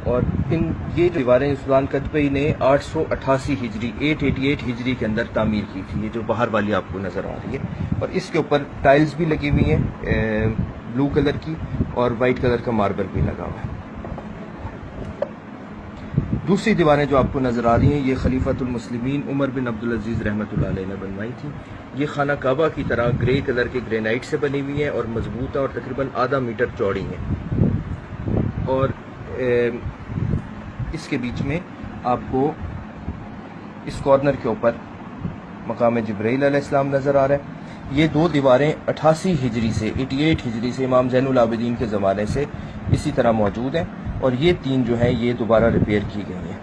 اور یہ جو دیواریں سلطان قطبی نے 888 ہجری 888 ہجری کے اندر تعمیر کی تھی، یہ جو باہر والی آپ کو نظر آ رہی ہے، اور اس کے اوپر ٹائلز بھی لگی ہوئی ہیں بلو کلر کی، اور وائٹ کلر کا ماربل بھی لگا ہوا ہے۔ دوسری دیواریں جو آپ کو نظر آ رہی ہیں یہ خلیفۃ المسلمین عمر بن عبدالعزیز رحمۃ اللہ علیہ نے بنوائی تھیں۔ یہ خانہ کعبہ کی طرح گرے کلر کے گرینائٹ سے بنی ہوئی ہیں اور مضبوط اور تقریباً آدھا میٹر چوڑی ہیں، اور اس کے بیچ میں آپ کو اس کارنر کے اوپر مقام جبرائیل علیہ السلام نظر آ رہا ہے۔ یہ دو دیواریں 88 ہجری سے امام زین العابدین کے زمانے سے اسی طرح موجود ہیں، اور یہ تین جو ہیں یہ دوبارہ ریپیئر کی گئی ہیں۔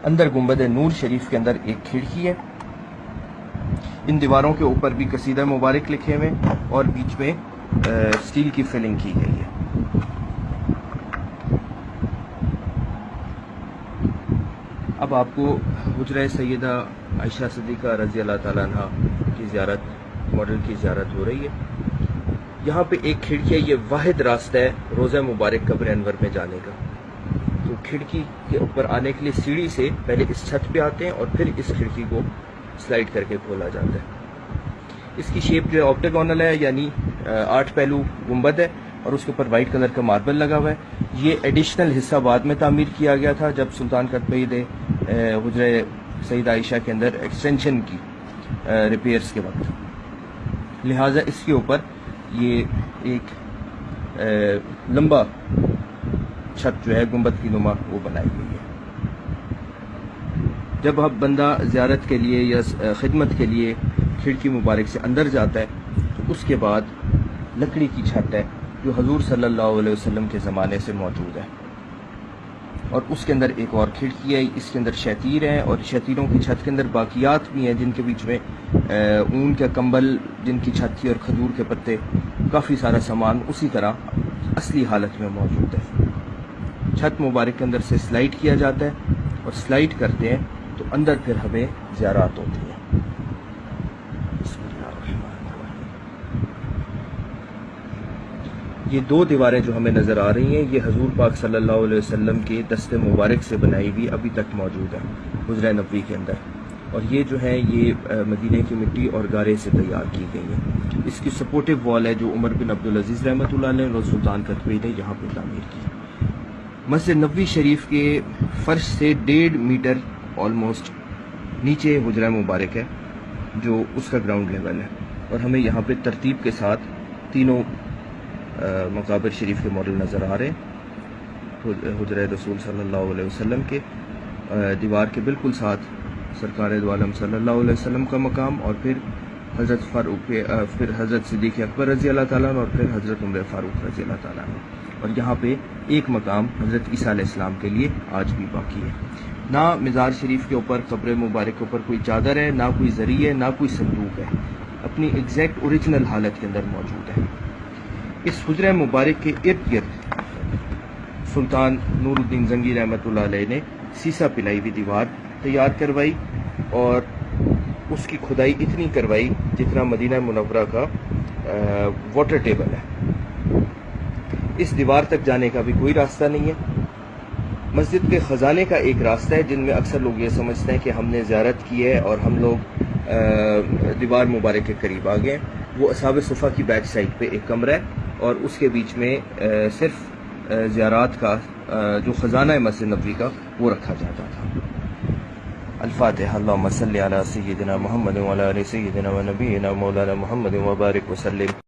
اندر گنبد نور شریف کے اندر ایک کھڑکی ہے۔ ان دیواروں کے اوپر بھی قصیدہ مبارک لکھے ہوئے اور بیچ میں سٹیل کی فلنگ کی گئی ہے۔ اب آپ کو حجرہ سیدہ عائشہ صدیقہ رضی اللہ تعالیٰ عنہ کی زیارت، ماڈل کی زیارت ہو رہی ہے۔ یہاں پہ ایک کھڑکی ہے، یہ واحد راستہ ہے روضہ مبارک قبر انور میں جانے کا۔ تو کھڑکی کے اوپر آنے کے لیے سیڑھی سے پہلے اس چھت پہ آتے ہیں اور پھر اس کھڑکی کو سلائڈ کر کے کھولا جاتا ہے۔ اس کی شیپ جو ہے آپٹیگونل ہے، یعنی 8 پہلو گنبد ہے، اور اس کے اوپر وائٹ کلر کا ماربل لگا ہوا ہے۔ یہ ایڈیشنل حصہ بعد میں تعمیر کیا گیا تھا جب سلطان قطبی نے حجرہ سیدہ عائشہ کے اندر ایکسٹینشن کی ریپیئرز کے وقت، لہٰذا اس کے اوپر یہ ایک لمبا چھت جو ہے گنبد کی نما وہ بنائی گئی ہے۔ جب اب بندہ زیارت کے لیے یا خدمت کے لیے کھڑکی مبارک سے اندر جاتا ہے تو اس کے بعد لکڑی کی چھت ہے جو حضور صلی اللہ علیہ وسلم کے زمانے سے موجود ہے، اور اس کے اندر ایک اور کھڑکی ہے، اس کے اندر شتیر ہیں، اور شتیروں کی چھت کے اندر باقیات بھی ہیں جن کے بیچ میں اون کا کمبل جن کی چھت تھی اور کھجور کے پتے، کافی سارا سامان اسی طرح اصلی حالت میں موجود ہے۔ چھت مبارک کے اندر سے سلائڈ کیا جاتا ہے، اور سلائڈ کرتے ہیں تو اندر پھر ہمیں زیارات ہوتی ہیں۔ یہ دو دیواریں جو ہمیں نظر آ رہی ہیں یہ حضور پاک صلی اللہ علیہ وسلم کے دست مبارک سے بنائی ہوئی ابھی تک موجود ہیں حجرہ نبوی کے اندر، اور یہ جو ہے یہ مدینے کی مٹی اور گارے سے تیار کی گئی ہیں۔ اس کی سپورٹیو وال ہے جو عمر بن عبدالعزیز رحمۃ اللہ علیہ اور سلطان قطبی نے یہاں پہ تعمیر کی۔ مسجد نبوی شریف کے فرش سے 1.5 میٹر آلموسٹ نیچے حجرہ مبارک ہے جو اس کا گراؤنڈ لیول ہے، اور ہمیں یہاں پہ ترتیب کے ساتھ تینوں مقابر شریف کے ماڈل نظر آ رہے ہیں۔ حجرہ رسول صلی اللہ علیہ وسلم کے دیوار کے بالکل ساتھ سرکار دو عالم صلی اللہ علیہ وسلم کا مقام، اور پھر حضرت فاروق، پھر حضرت صدیق اکبر رضی اللہ تعالیٰ عنہ، اور پھر حضرت عمر فاروق رضی اللہ تعالیٰ عنہ، اور یہاں پہ ایک مقام حضرت عیسیٰ علیہ السلام کے لیے آج بھی باقی ہے۔ نہ مزار شریف کے اوپر، قبر مبارک کے اوپر کوئی چادر ہے، نہ کوئی ذریعہ ہے، نہ کوئی صندوق ہے، اپنی ایگزیکٹ اوریجنل حالت کے اندر موجود ہے۔ اس حجرہ مبارک کے ارد گرد سلطان نور الدین زنگی رحمۃ اللہ علیہ نے سیسا پلائی ہوئی دیوار تیار کروائی، اور اس کی کھدائی اتنی کروائی جتنا مدینہ منورہ کا واٹر ٹیبل ہے۔ اس دیوار تک جانے کا بھی کوئی راستہ نہیں ہے۔ مسجد کے خزانے کا ایک راستہ ہے جن میں اکثر لوگ یہ سمجھتے ہیں کہ ہم نے زیارت کی ہے اور ہم لوگ دیوار مبارک کے قریب آ گئے۔ وہ اصحاب صفہ کی بیک سائڈ پہ ایک کمرہ ہے، اور اس کے بیچ میں صرف زیارات کا جو خزانہ ہے مسجد نبوی کا وہ رکھا جاتا تھا۔ الفاتحہ۔ اللہم صلی علی سیدنا محمد وعلی آل سیدنا و نبینا مولانا محمد وبارک وسلم۔